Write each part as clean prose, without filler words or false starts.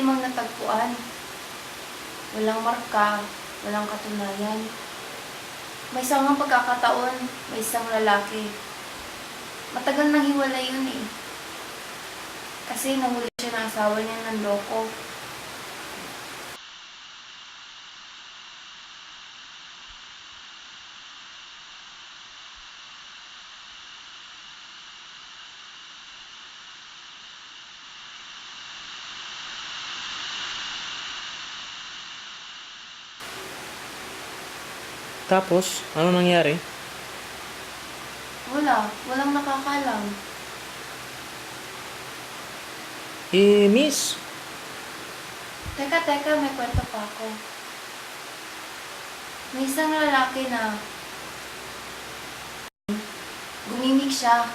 namang natagpuan. Walang marka, walang katunayan. May isang pagkakataon, may isang lalaki. Matagal nang hiwalay yun eh. Kasi nahuli siya ng asawa niya ng loko. Tapos, ano nangyari? Walang nakakalam. Miss, Teka, may kwento pa ako. May isang lalaki na gumimik siya.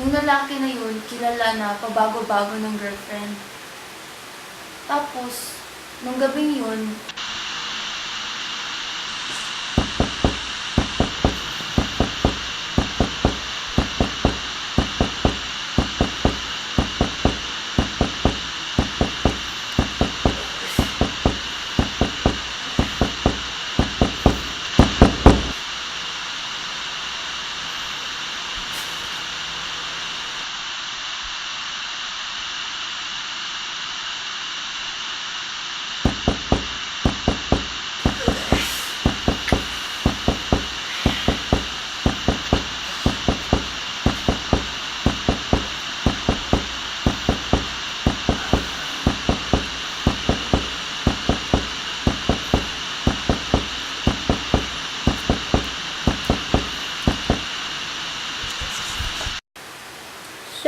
Yung lalaki na yun, kilala na pabago-bago ng girlfriend. Tapos, nung gabing yun,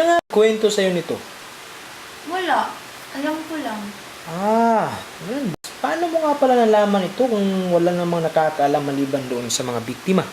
siya nga kwento sa'yo nito. wala. Alam ko lang. Yun. Paano mo nga pala nalaman ito kung wala namang nakakaalam maliban doon sa mga biktima?